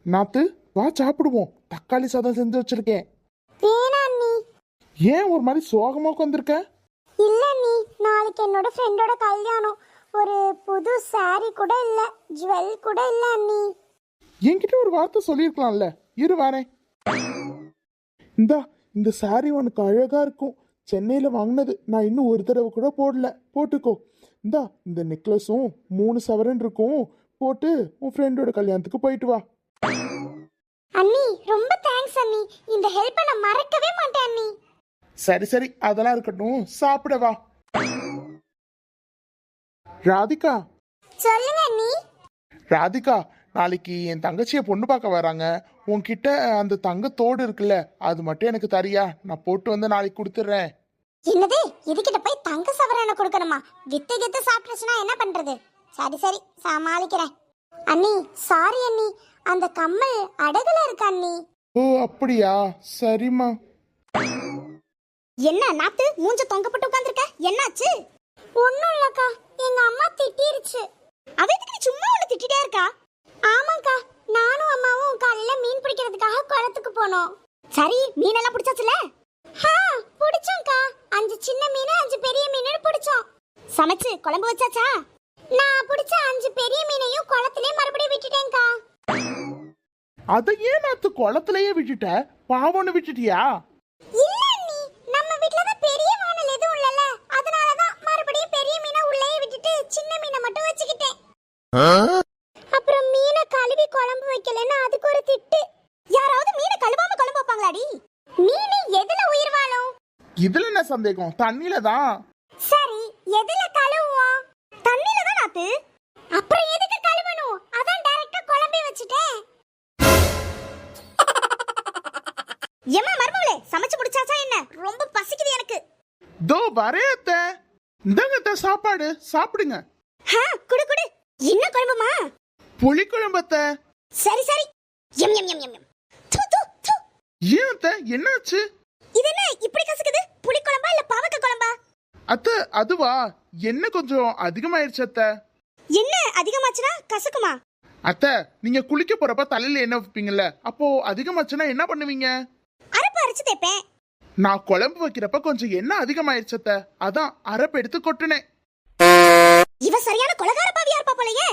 நாத்து வா சாப்பிடுவோம். தக்காளி சாதம் செஞ்சு வச்சிருக்கேன். வேணா அண்ணி. ஏன் ஒரு மாதிரி சோகமா உட்காந்துருக்க? இல்ல அண்ணி, நாளைக்கு என்னோட ஃப்ரெண்டோட கல்யாணம். ஒரு புது saree கூட இல்ல, ஜுவல் கூட இல்ல அண்ணி. என்கிட்ட ஒரு வார்த்தை சொல்லியிருக்கலாம்ல. இரு வரேன். இந்த சாரி உனக்கு அழகா இருக்கும். சென்னையில வாங்கினது. நான் இன்னும் ஒரு தடவை கூட போடல. போட்டுக்கோ. இந்த நெக்லஸும் 3 சவரன் இருக்கும். போட்டு உன் ஃப்ரெண்டோட கல்யாணத்துக்கு போயிட்டு வா. அண்ணி ரொம்ப தேங்க்ஸ் அண்ணி. இந்த ஹெல்ப்பை நான் மறக்கவே மாட்டேன் அண்ணி. சரி சரி, அதெல்லாம் இருக்கட்டும், சாப்பிட வா. ராதிகா. சொல்லுங்க அண்ணி. ராதிகா, நாளைக்கு என் தங்கச்சியை பொண்ணு பார்க்க வராங்க. உன்கிட்ட அந்த தங்கத்தோடு இருக்குல்ல, அது மட்டும் எனக்கு தரியா? நான் போட்டு வந்து நாளைக்கு கொடுத்துட்றேன். என்னது, இதுகிட்ட போய் தங்க சவரனை கொடுக்கணுமா? வித்து கித்து சாப்பிட்டுச்சுன்னா என்ன பண்றது? சரி சரி, சமாளிக்கிறேன். அண்ணி சாரி அண்ணி, அந்த கம்மல் அடகுல இருக்கு அண்ணி. ஓ அப்படியா, சரிம்மா. என்ன நாத்து மூஞ்ச தொங்கப்பட்டு உட்கார்ந்திருக்க? என்னாச்சு? ஒண்ணும் இல்லக்கா, எங்க அம்மா திட்டிருச்சு. அவ எதுக்கு நீ சும்மா உன்னை திட்டிட்டே இருக்கா? ஆமாக்கா, நானும் அம்மாவும் காலையில மீன் பிடிக்கிறதுக்காக குளத்துக்கு போனோம். சரி, மீன் எல்லாம் பிடிச்சாச்சுல? பிடிச்சோம்க்கா. 5 சின்ன மீன் 5 பெரிய மீன் பிடிச்சோம். சமைச்சு குழம்பு வச்சாச்சா? நான் பிடிச்ச 5 பெரிய மீனையும் குளத்திலே மறுபடியும் விட்டுட்டேன்க்கா. அதை ஏன் நாத்து குளத்திலேயே விட்டுட்ட? பாவம்னு விட்டுட்டியா? இல்ல அண்ணி, நம்ம வீட்ல தான் பெரிய வானல் எதுவும் இல்லல, அதனால தான் மறுபடியும் பெரிய மீனை உள்ளே விட்டுட்டு சின்ன மீனை மட்டும் வச்சுக்கிட்டேன். அப்புறம் மீனை கழுவி குழம்பு வைக்கலன்னா அதுக்கு ஒரு திட்டு. யாராவது மீனை கழுவாம குழம்பு வைப்பாங்களாடி? மீன் எதுல உயிர் வாழும்? இதுல என்ன சந்தேகம்? தண்ணில தான். சரி, எதுல கழுவுவோம்? தண்ணில தான் நாத்து. அப்புறம் எதுக்கு கழுவணும்? அதான் டைரக்டா குழம்பே வச்சிட்டேன். ஏமா மர்மவளே, சமைச்சு முடிச்சாச்சா என்ன? ரொம்ப பசிக்குது எனக்கு. தோ வரேத்த. இந்தங்க சாப்பாடு சாப்பிடுங்க. குடு குடு. என்ன குழம்புமா? புளி குழம்பத்த. சரி சரி. M M M M M. து து து. ஏன் அத்த, என்னாச்சு? இது என்ன இப்படி கசக்குது? புளி குழம்பா இல்ல பாவக்காய் குழம்பா? அத்த அதுவா, என்ன கொஞ்சம் அதிகமாயிருச்சு அத்த. என்ன அதிகமாச்சுனா கசக்குமா? அத்த, நீங்க குளிக்க போறப்ப தலையில என்ன வைப்பீங்கல்ல, அப்போ அதிகமாச்சுன்னா என்ன பண்ணுவீங்க? அரப்பு அரைச்சு தேப்பேன். நான் குழம்பு வைக்கிறப்ப கொஞ்சம் என்ன அதிகமாயிருச்சு அத்த, அதான் அரப்பு எடுத்து கொட்டுனேன். இவ சரியான கொலகார பாவியா இருப்பா போலயே.